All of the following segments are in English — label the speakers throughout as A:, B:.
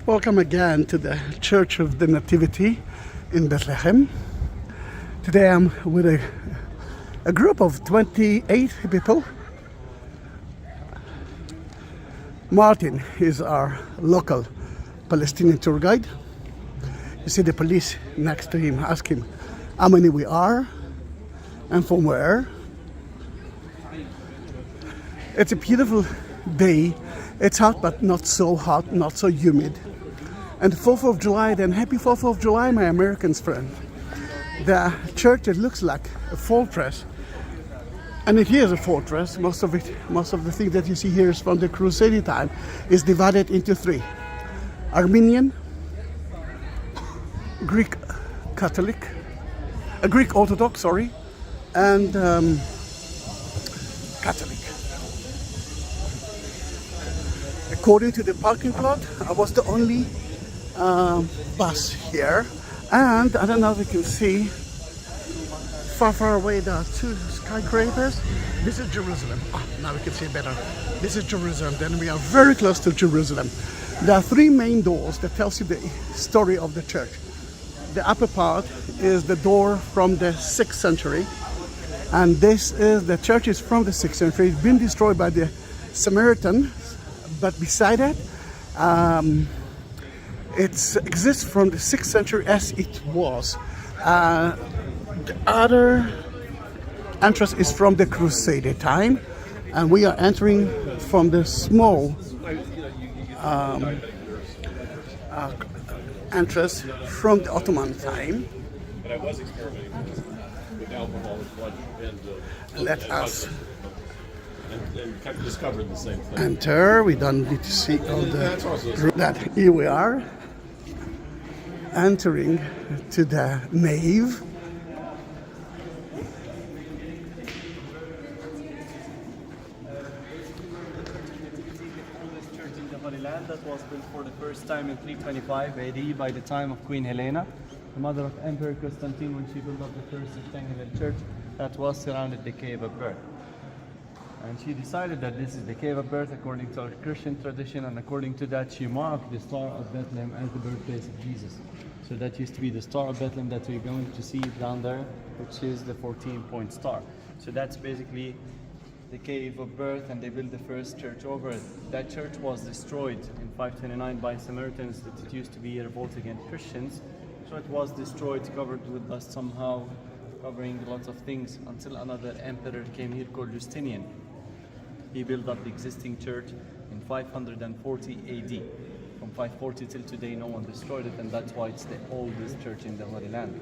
A: Welcome again to the Church of the Nativity in Bethlehem. Today I'm with a group of 28 people. Martin is our local Palestinian tour guide. You see the police next to him, ask him how many we are and from where. It's a beautiful day. It's hot but not so hot, not so humid. And the 4th of July, then happy 4th of July, my Americans friend. The church, it looks like a fortress. And it is a fortress. Most of the things that you see here is from the Crusade time, is divided into three. Armenian, Greek Catholic, Greek Orthodox, sorry, and Catholic. According to the parking lot, I was the only bus here, and I don't know if you can see far away there are two skyscrapers. This is Jerusalem. Now we can see better. This is Jerusalem. Then we are very close to Jerusalem. There are three main doors that tells you the story of the church. The upper part is the door from the 6th century, and this is the church is from the 6th century. It's been destroyed by the Samaritans, but beside it it exists from the 6th century as it was. The other entrance is from the Crusade time, and we are entering from the small entrance from the Ottoman time. Let us
B: discovered the same thing.
A: Enter. We don't need to see all the that. Here we are entering to the nave.
C: Church in the Holy Land that was built for the first time in 325 AD by the time of Queen Helena, the mother of Emperor Constantine, when she built up the first rectangular church that was surrounded the cave of birth. And she decided that this is the cave of birth according to our Christian tradition, and according to that she marked the Star of Bethlehem as the birthplace of Jesus. So that used to be the Star of Bethlehem that we're going to see down there, which is the 14-point star. So that's basically the cave of birth, and they built the first church over it. That church was destroyed in 529 by Samaritans. It used to be a revolt against Christians. So it was destroyed, covered with dust somehow, covering lots of things, until another emperor came here called Justinian. He built up the existing church in 540 AD. From 540 till today, no one destroyed it, and that's why it's the oldest church in the Holy Land.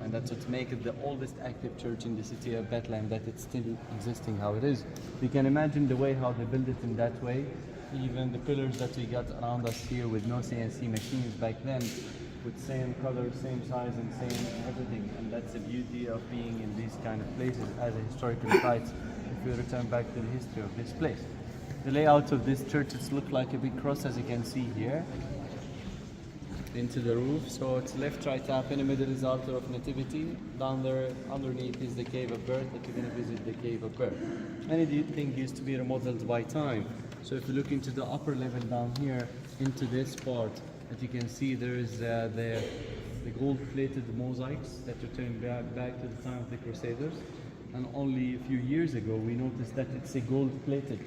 C: And that's what makes it the oldest active church in the city of Bethlehem, that it's still existing how it is. You can imagine the way how they built it in that way. Even the pillars that we got around us here with no CNC machines back then, with same color, same size, and same everything. And that's the beauty of being in these kind of places as a historical site. If we return back to the history of this place, the layout of this church, it's looked like a big cross, as you can see here, into the roof. So it's left, right, up. In the middle is the altar of Nativity. Down there, underneath is the cave of birth. That you're going to visit the cave of birth. Anything used to be remodeled by time. So if you look into the upper level down here, into this part, that you can see there is the gold-plated mosaics that return back to the time of the Crusaders. And only a few years ago we noticed that it's a gold-plated.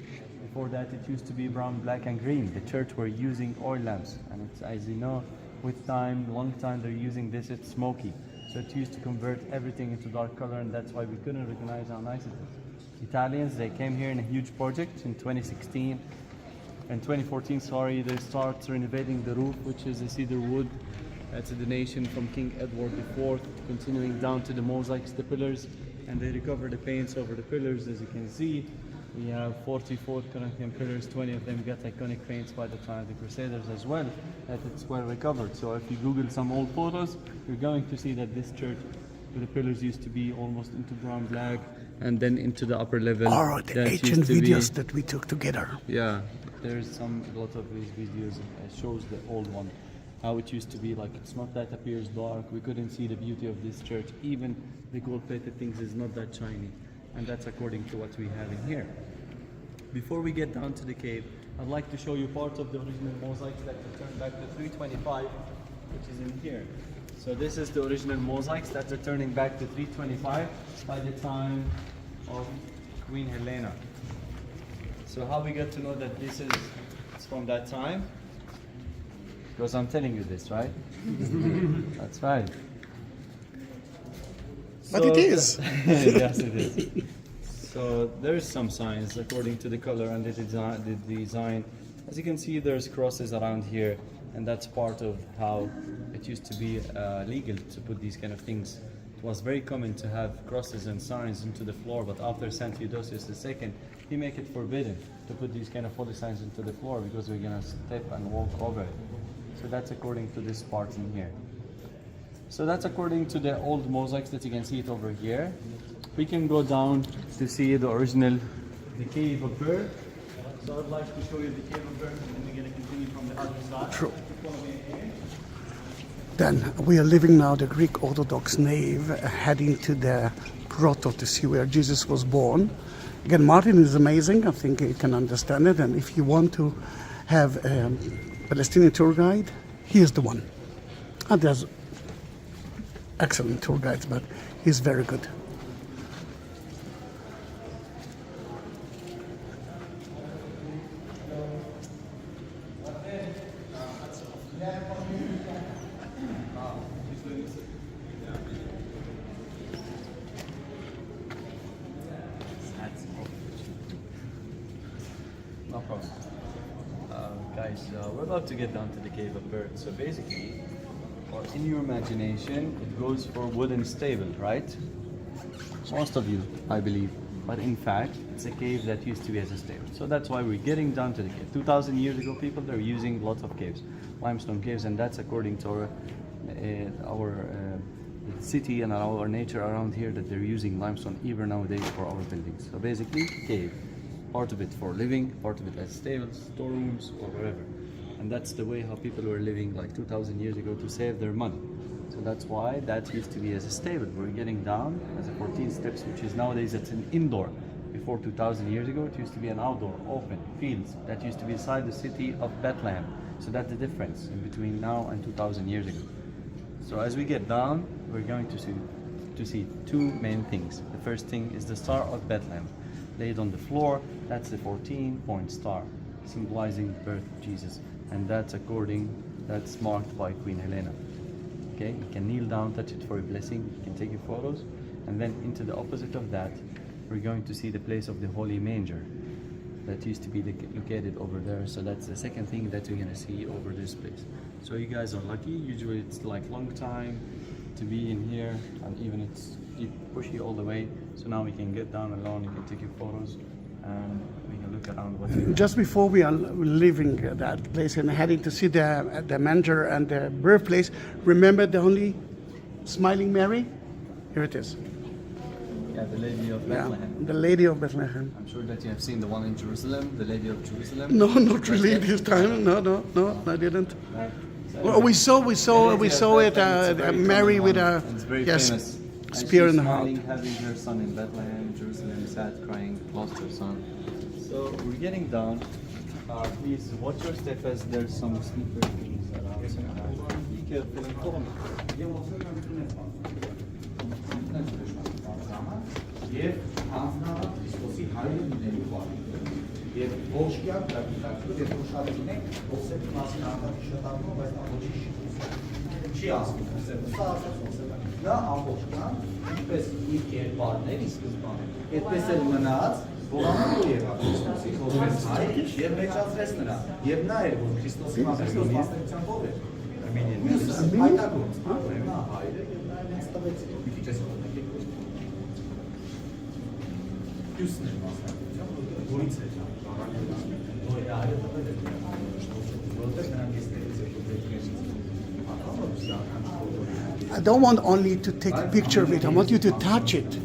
C: Before that it used to be brown, black and green. The church were using oil lamps, and it's, as you know, with time, long time they're using this, it's smoky. So it used to convert everything into dark color, and that's why we couldn't recognize how nice it is. Italians, they came here in a huge project in 2016. In 2014, sorry, they start renovating the roof, which is a cedar wood. That's a donation from King Edward IV, continuing down to the mosaics, the pillars, and they recover the paints over the pillars. As you can see, we have 44 Corinthian pillars, 20 of them got iconic paints by the time of the Crusaders as well, that it's well recovered. So if you Google some old photos, you're going to see that this church, the pillars used to be almost into brown black, and then into the upper level.
A: Or the ancient videos that we took together.
C: Yeah, there's a lot of these videos that shows the old one, how it used to be. Like, it's not that appears dark. We couldn't see the beauty of this church. Even the gold-plated things is not that shiny, and that's according to what we have in here. Before we get down to the cave, I'd like to show you part of the original mosaics that return back to 325, which is in here. So this is the original mosaics that are turning back to 325 by the time of Queen Helena. So how we get to know that this is from that time? Because I'm telling you this, right? That's right.
A: But it is.
C: Yes, it is. So there's some signs according to the color and the design. As you can see, there's crosses around here, and that's part of how it used to be legal to put these kind of things. It was very common to have crosses and signs into the floor, but after Saint Theodosius II, he made it forbidden to put these kind of holy signs into the floor because we're gonna step and walk over it. So that's according to this part in here. So that's according to the old mosaics that you can see it over here. We can go down to see the original, the cave of birth. So I'd like to show you the cave of birth, and then we're going to continue from the other side.
A: True. Then we are leaving now the Greek Orthodox nave, heading to the grotto to see where Jesus was born. Again, Martin is amazing. I think you can understand it. And if you want to have a Palestinian tour guide, he is the one. And there's excellent tour guides, but he's very good.
C: No problem. Guys, we're about to get down to the cave of birth. So basically, or in your imagination, it goes for wooden stable, right? Most of you, I believe. But in fact, it's a cave that used to be as a stable. So that's why we're getting down to the cave. 2,000 years ago, people were using lots of caves, limestone caves, and that's according to our city and our nature around here, that they're using limestone even nowadays for our buildings. So basically, cave. Part of it for living, part of it as stables, storerooms, or wherever. And that's the way how people were living like 2,000 years ago to save their money. So that's why that used to be as a stable. We're getting down as a 14 steps, which is nowadays it's an indoor. Before 2,000 years ago, it used to be an outdoor, open fields that used to be inside the city of Bethlehem. So that's the difference in between now and 2,000 years ago. So as we get down, we're going to see two main things. The first thing is the Star of Bethlehem, laid on the floor. That's the 14-point star, symbolizing the birth of Jesus. And that's marked by Queen Helena. Okay, you can kneel down, touch it for a blessing, you can take your photos. And then into the opposite of that, we're going to see the place of the Holy Manger that used to be located over there. So that's the second thing that we're gonna see over this place. So you guys are lucky. Usually it's like long time to be in here, and even it's pushy all the way. So now we can get down alone, you can take your photos, and we can look around what we
A: Just before we are leaving that place and heading to see the manger and the birthplace, remember the only smiling Mary? Here it is.
C: Yeah, the Lady of Bethlehem.
A: Yeah, the Lady of Bethlehem.
C: I'm sure that you have seen the one in Jerusalem, the Lady of Jerusalem.
A: No, not really this time. No, I didn't. Well, we saw it. Mary with a
C: famous.
A: spear in the
C: heart.
A: heart.
C: Having her son in Bethlehem, Jerusalem, sad, crying, lost her son. So we're getting down. Please watch your step as there's some sleeper things around. Be careful and follow me.
B: Եվ հանձնարար Քրիստոսի հայրը լինելու բանիքը եւ ոչ կյանք դարձնելու եւ շատ ունենք ոսեփ մասին անդադի շտապով, բայց ամբողջի չի ասում սա ասում նա ամբողջական ինչպես իր կերպարներ ի սկզբանե այդպես էլ մնաց ողանալու եղավ Քրիստոսի որպես հայր եւ մեծացրեց նրան եւ նա էր որ Քրիստոսի մասնակցությամբ ով էր այդակոց նա հայրը եւ նա ինձ տվեց մի քիչ էս Հյուսն էր մասնակցությամբ, որից էր որ այո տվել էր որտեղ նրանք էստեղից
A: I don't want only to take a picture of it. I want you to touch it.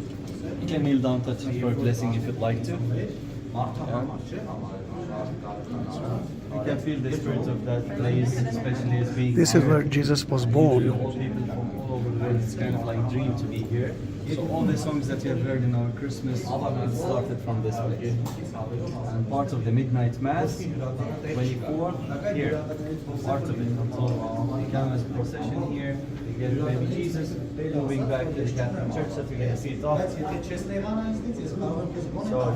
C: You can kneel down, touch it for a blessing if you'd like to. You can feel the spirit of that place, especially as being
A: This is
C: here.
A: where Jesus was
C: All
A: born.
C: people from all over the world, it's kind of like dream to be here. So all the songs that you have heard in our Christmas started from this place. And part of the midnight mass, 24 here, part of it. So we come as a procession here, we get baby Jesus moving back to the Catholic Church that we're gonna see it off. So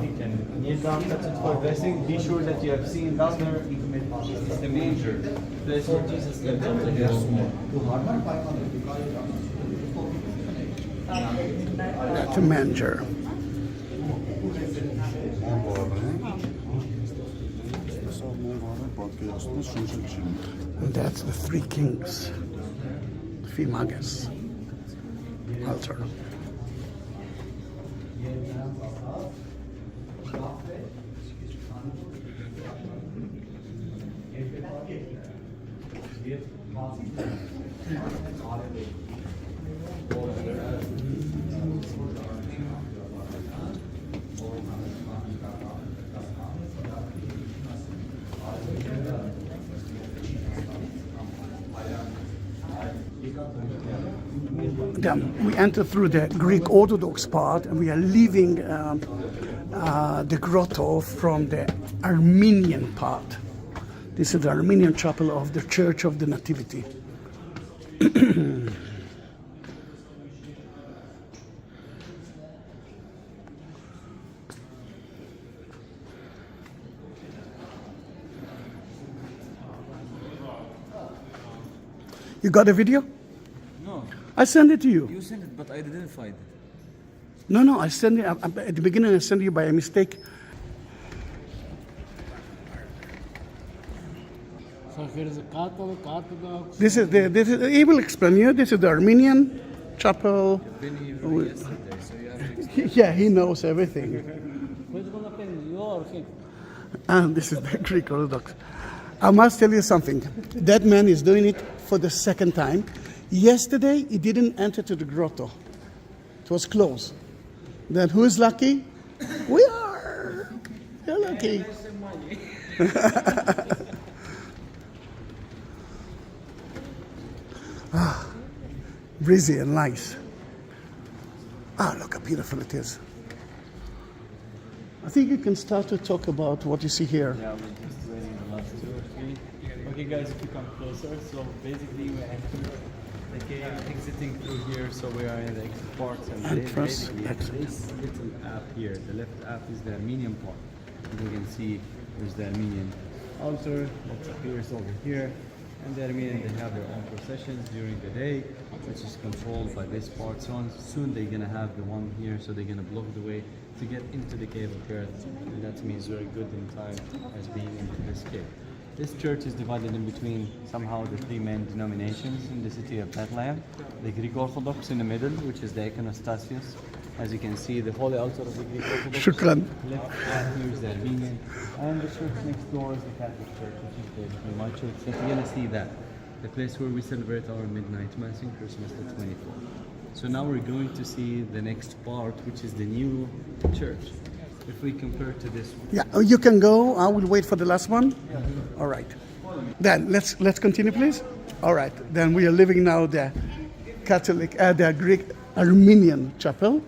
C: you can kneel down, touch it for blessing. Be sure that you have seen down there is the manger, place where Jesus lived in Bethlehem.
A: That's a manger. And that's the three kings, three magas altar. Then we enter through the Greek Orthodox part, and we are leaving the grotto from the Armenian part. This is the Armenian chapel of the Church of the Nativity. You got a video?
D: No,
A: I sent it to you.
D: you sent it, but I didn't find it.
A: No, I sent it at the beginning. I sent you by a mistake.
E: So here is a Catholic, Orthodox.
A: This is he will explain you. This is the Armenian chapel.
D: Been here yesterday, so you have to explain.
A: Yeah, he knows everything.
E: Who's gonna pay me? You or him?
A: And this is the Greek Orthodox. I must tell you something. That man is doing it for the second time. Yesterday, he didn't enter to the grotto. It was closed. Then who is lucky? We are. You're lucky. Breezy and nice. Ah, look how beautiful it is. I think you can start to talk about what you see here.
C: Yeah, we're just waiting the last 2 or 3. Okay guys, if you come closer, so basically we enter the cave exiting through here, so we are in the exit part, and
A: Entrance,
C: basically
A: exit.
C: this little app here, the left app is the Armenian part. And you can see there's the Armenian altar that appears over here, and the Armenian, they have their own processions during the day, which is controlled by this part. So soon they're gonna have the one here, so they're gonna block the way to get into the cave of earth, and that means very good in time as being in this cave. This church is divided in between somehow the three main denominations in the city of Bethlehem. The Greek Orthodox in the middle, which is the iconostasios. As you can see, the holy altar of the Greek Orthodox.
A: Shukran.
C: Left here is the Armenian, and the church next door is the Catholic Church, which is basically my church. So you're gonna see that, the place where we celebrate our midnight mass in Christmas, the 24th. So now we're going to see the next part, which is the new church. If we compare to this one.
A: Yeah, you can go. I will wait for the last one. All right. Then let's continue, please. All right. Then we are leaving now the Catholic, the Greek Armenian chapel.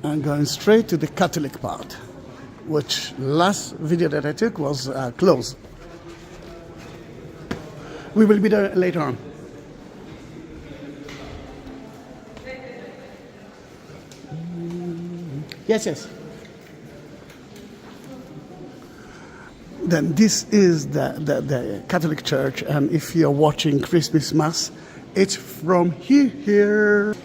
A: And going straight to the Catholic part, which last video that I took was closed. We will be there later on. Yes. Then this is the Catholic Church, and if you're watching Christmas Mass, it's from here.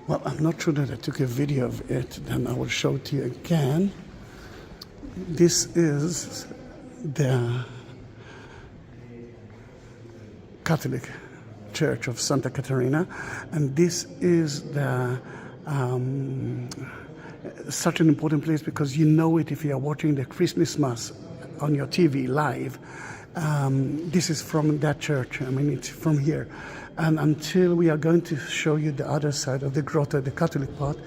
A: Well, I'm not sure that I took a video of it, then I will show it to you again. This is the Catholic Church of Santa Caterina, and this is the such an important place because you know it if you are watching the Christmas Mass on your TV live. This is from that church. I mean, it's from here, And until we are going to show you the other side of the grotto, the Catholic part,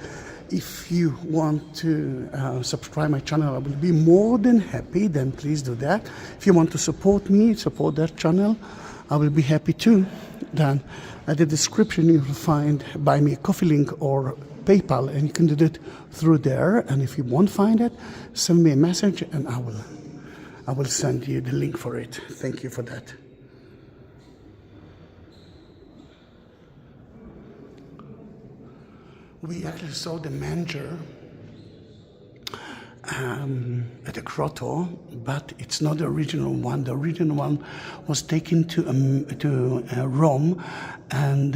A: if you want to subscribe my channel, I will be more than happy. Then please do that. If you want to support me, support that channel, I will be happy too. Then at the description you will find Buy Me a Coffee link or PayPal, and you can do it through there. And if you won't find it, send me a message and I will send you the link for it. Thank you for that. We actually saw the manger at the grotto, but it's not the original one. The original one was taken to Rome, and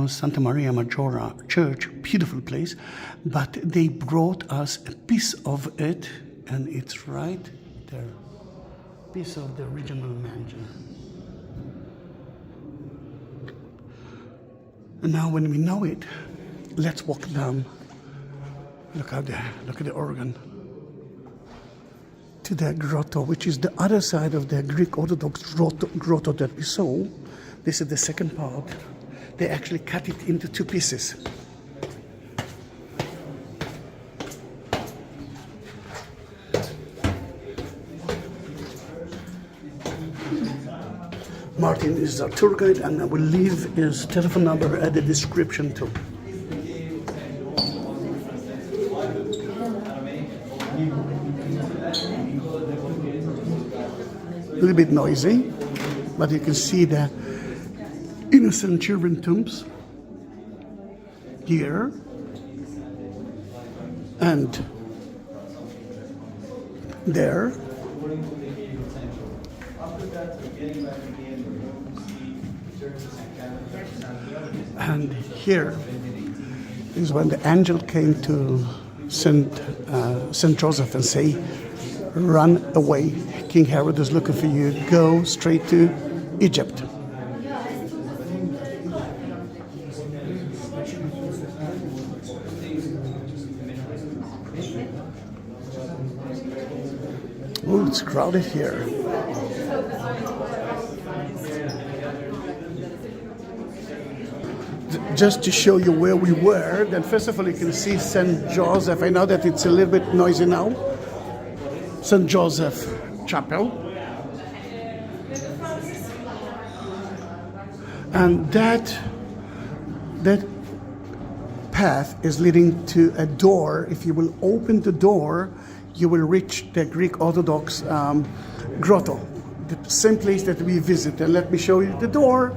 A: Santa Maria Maggiore Church, beautiful place, but they brought us a piece of it, and it's right there, piece of the original manger. And now when we know it, let's walk down. Look out there, look at the organ. To the grotto, which is the other side of the Greek Orthodox grotto that we saw. This is the second part. They actually cut it into two pieces. Martin is our tour guide, and I will leave his telephone number at the description too. A little bit noisy, but you can see the innocent children tombs here and there. And here is when the angel came to Saint Joseph and say, "Run away, King Herod is looking for you, go straight to Egypt." Oh, it's crowded here. Just to show you where we were, then first of all you can see St. Joseph. I know that it's a little bit noisy now. St. Joseph Chapel. And that path is leading to a door. If you will open the door, you will reach the Greek Orthodox grotto, the same place that we visited. And let me show you the door.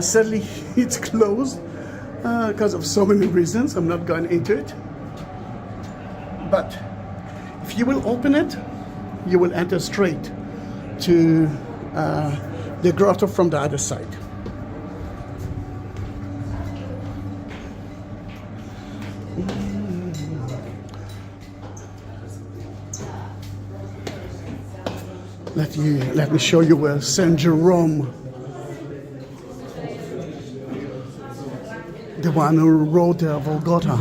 A: Sadly, it's closed because of so many reasons. I'm not going into it. But if you will open it, you will enter straight to the grotto from the other side. Let me show you where Saint Jerome, the one who wrote the Vulgata,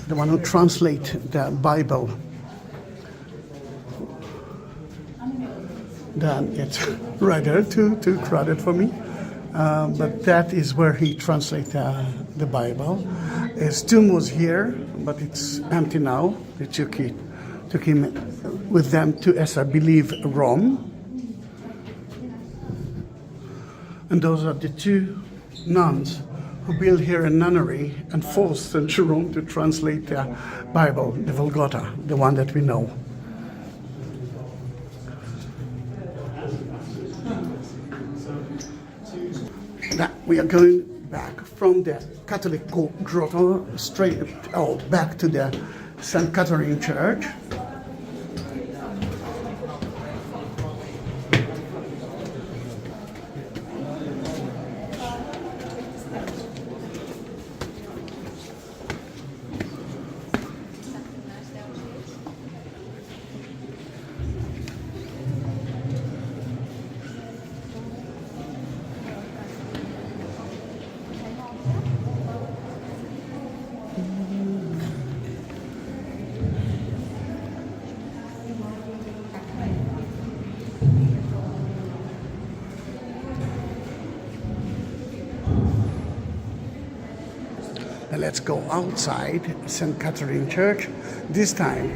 A: the one who translated the Bible. Then it's right there, too crowded for me. But that is where he translated the Bible. His tomb was here, but it's empty now. They took him with them to, as I believe, Rome. And those are the two nuns who built here a nunnery and forced St. Jerome to translate the Bible, the Vulgata, the one that we know. Now we are going back from the Catholic grotto straight out back to the St. Catherine Church. Now let's go outside St. Catherine Church. This time,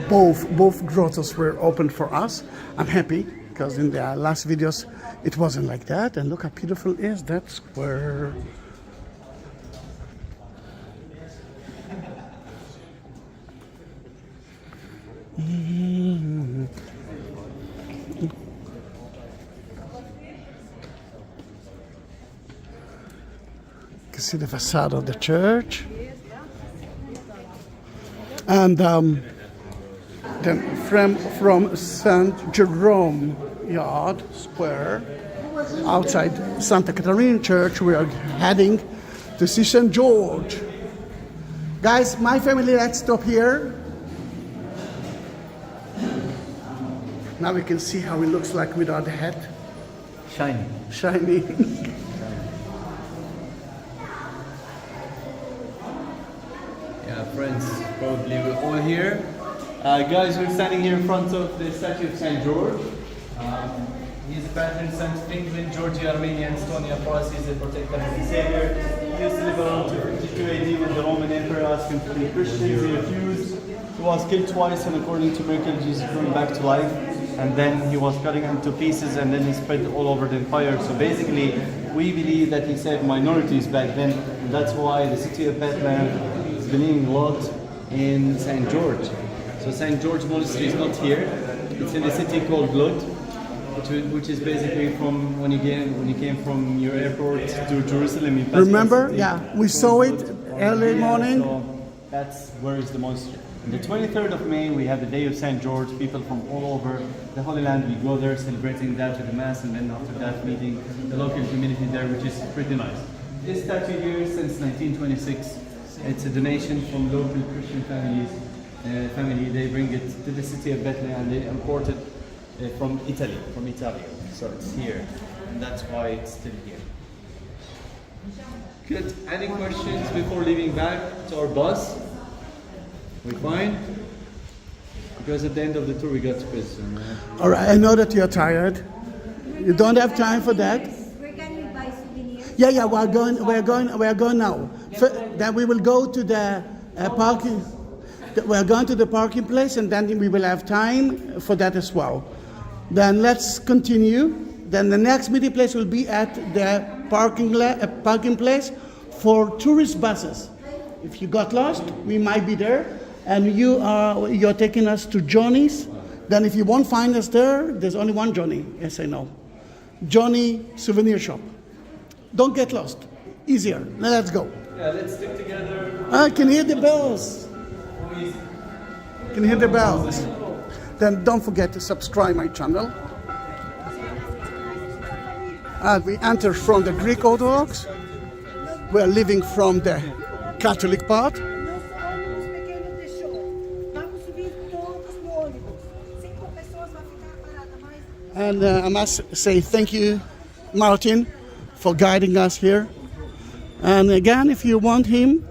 A: both grottos were open for us. I'm happy because in the last videos it wasn't like that. And look how beautiful is that square. You can see the facade of the church. And then from St. Jerome Yard Square, outside Santa Caterina Church, we are heading to see St. George. Guys, my family, let's stop here. Now we can see how it looks like without the hat.
C: Shiny.
A: Shiny.
C: Yeah, friends, probably we're all here. Guys, we're standing here in front of the statue of St. George. He's the patron saint of England, Georgia, Armenia, and Estonia. For us, he's the protector and the savior. He used to live around 252 AD when the Roman emperor asked him to be Christians. He refused. He was killed twice, and according to miracle, Jesus brought him back to life. And then he was cutting into pieces, and then he spread all over the empire. So basically, we believe that he saved minorities back then. And that's why the city of Bethlehem is believing a lot in St. George. So St. George Monastery is not here. It's in a city called Lod, which is basically from when you came from your airport to Jerusalem. You passed
A: Remember?
C: the city.
A: Yeah, we saw it early morning.
C: So that's where is the monastery. On the 23rd of May, we have the Day of St. George. People from all over the Holy Land, we go there celebrating that with the Mass, and then after that meeting the local community there, which is pretty nice. This statue here since 1926. It's a donation from local Christian families. They bring it to the city of Bethlehem and they import it from Italy. So it's here, and that's why it's still here. Good. Any questions before leaving back to our bus? We fine? Because at the end of the tour we got quiz.
A: All right, I know that you're tired. You don't have time for that.
F: Where can we buy souvenirs?
A: Yeah, we're going now. Then we will go to the parking. We're going to the parking place, and then we will have time for that as well. Then let's continue. Then the next meeting place will be at the parking place for tourist buses. If you got lost, we might be there, and you're taking us to Johnny's. Then if you won't find us there, there's only one Johnny. Yes, I know. Johnny Souvenir Shop. Don't get lost. Easier. Now let's go.
C: Yeah, let's stick together.
A: I can hear the bells. Can hear the bells. Then don't forget to subscribe my channel. And we enter from the Greek Orthodox. We are leaving from the Catholic part.
F: Nós somos pequeno de show. Vamos subir todos no ônibus. 5 pessoas vão ficar paradas, mas
A: And I must say thank you, Martin, for guiding us here. And again, if you want him,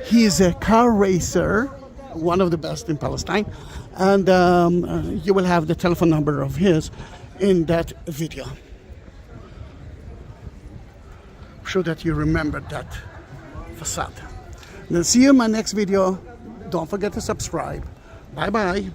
A: he's a car racer, one of the best in Palestine. And you will have the telephone number of his in that video. I'm sure that you remember that facade. Then see you in my next video. Don't forget to subscribe. Bye-bye.